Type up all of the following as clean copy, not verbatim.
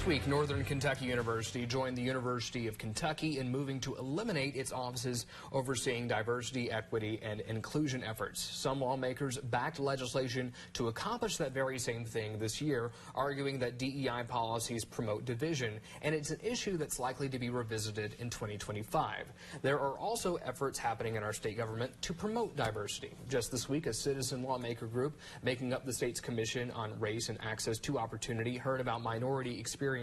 This week, Northern Kentucky University joined the University of Kentucky in moving to eliminate its offices overseeing diversity, equity, and inclusion efforts. Some lawmakers backed legislation to accomplish that very same thing this year, arguing that DEI policies promote division, and it's an issue that's likely to be revisited in 2025. There are also efforts happening in our state government to promote diversity. Just this week, a citizen lawmaker group making up the state's Commission on Race and Access to Opportunity heard about minority experiences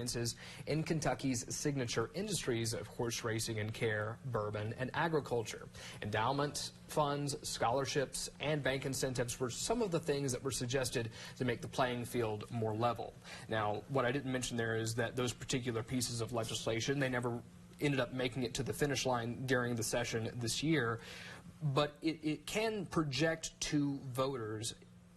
in Kentucky's signature industries of horse racing and care, bourbon, and agriculture. Endowments, funds, scholarships, and bank incentives were some of the things that were suggested to make the playing field more level. Now, what I didn't mention there is that those particular pieces of legislation, they never ended up making it to the finish line during the session this year, but it can project to voters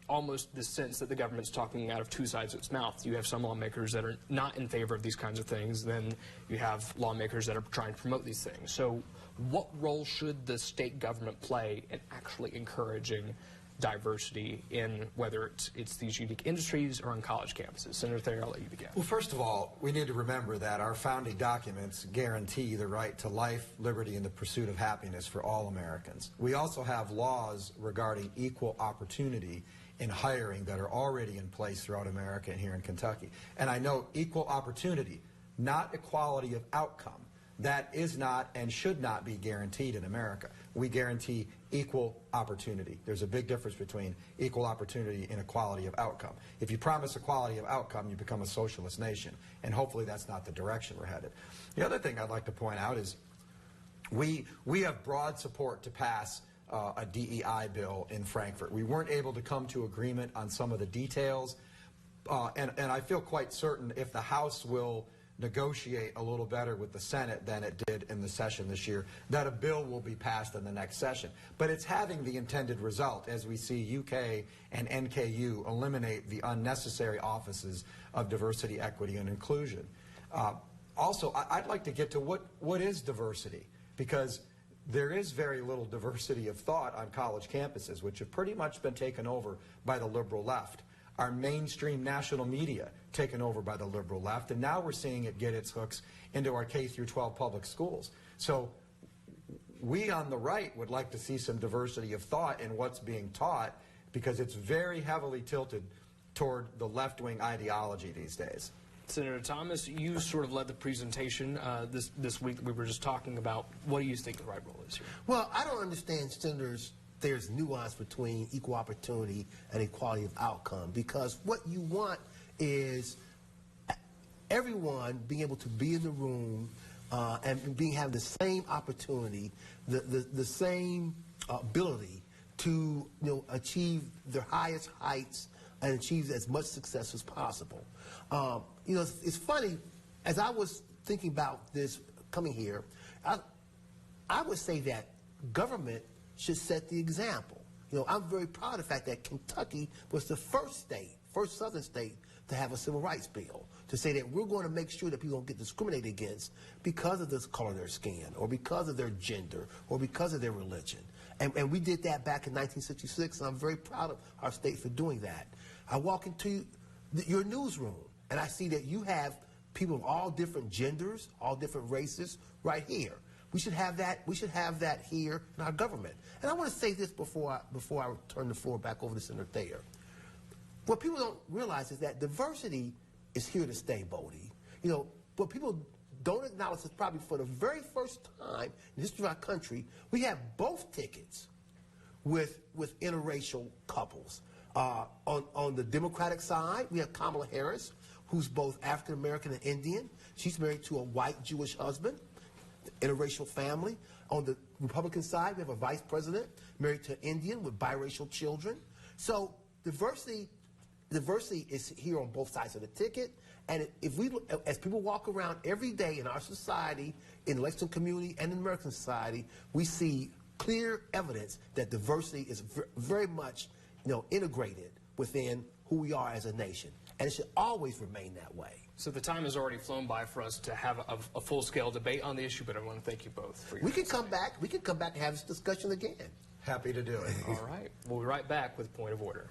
almost the sense that the government's talking out of two sides of its mouth. You have some lawmakers that are not in favor of these kinds of things, then you have lawmakers that are trying to promote these things. So what role should the state government play in actually encouraging diversity in whether it's these unique industries or on college campuses? Senator Thayer, I'll let you begin. Well, first of all, we need to remember that our founding documents guarantee the right to life, liberty, and the pursuit of happiness for all Americans. We also have laws regarding equal opportunity in hiring that are already in place throughout America and here in Kentucky. And I note equal opportunity, not equality of outcome. That is not and should not be guaranteed in America. We guarantee equal opportunity. There's a big difference between equal opportunity and equality of outcome. If you promise equality of outcome, you become a socialist nation, and hopefully that's not the direction we're headed. The other thing I'd like to point out is we have broad support to pass a DEI bill in Frankfurt. We weren't able to come to agreement on some of the details, and I feel quite certain if the House will negotiate a little better with the Senate than it did in the session this year, that a bill will be passed in the next session. But it's having the intended result as we see UK and NKU eliminate the unnecessary offices of diversity, equity, and inclusion. Also, I'd like to get to what is diversity, because there is very little diversity of thought on college campuses, which have pretty much been taken over by the liberal left. Our mainstream national media taken over by the liberal left, and now we're seeing it get its hooks into our K through 12 public schools. So we on the right would like to see some diversity of thought in what's being taught, because it's very heavily tilted toward the left-wing ideology these days. Senator Thomas, you sort of led the presentation this week that we were just talking about. What do you think the right role is here? Well, I don't understand senators. There's nuance between equal opportunity and equality of outcome, because what you want is everyone being able to be in the room and have the same opportunity, the same ability to achieve their highest heights and achieve as much success as possible. It's funny, as I was thinking about this coming here, I would say that government should set the example. I'm very proud of the fact that Kentucky was the first southern state to have a civil rights bill, to say that we're going to make sure that people don't get discriminated against because of the color of their skin, or because of their gender, or because of their religion. And we did that back in 1966, and I'm very proud of our state for doing that. I walk into your newsroom, and I see that you have people of all different genders, all different races right here. We should have that. We should have that here in our government. And I want to say this before I turn the floor back over to Senator Thayer. What people don't realize is that diversity is here to stay, Bodie. What people don't acknowledge is probably for the very first time in the history of our country, we have both tickets with interracial couples. On the Democratic side, we have Kamala Harris, who's both African American and Indian. She's married to a white Jewish husband. Interracial family. On the Republican side, we have a vice president married to an Indian with biracial children. So diversity is here on both sides of the ticket. And if we, as people walk around every day in our society, in the Lexington community and in the American society, we see clear evidence that diversity is very much integrated within who we are as a nation. And it should always remain that way. So the time has already flown by for us to have a full-scale debate on the issue, but I want to thank you both for your We can come back and have this discussion again. Happy to do it. All right. We'll be right back with Point of Order.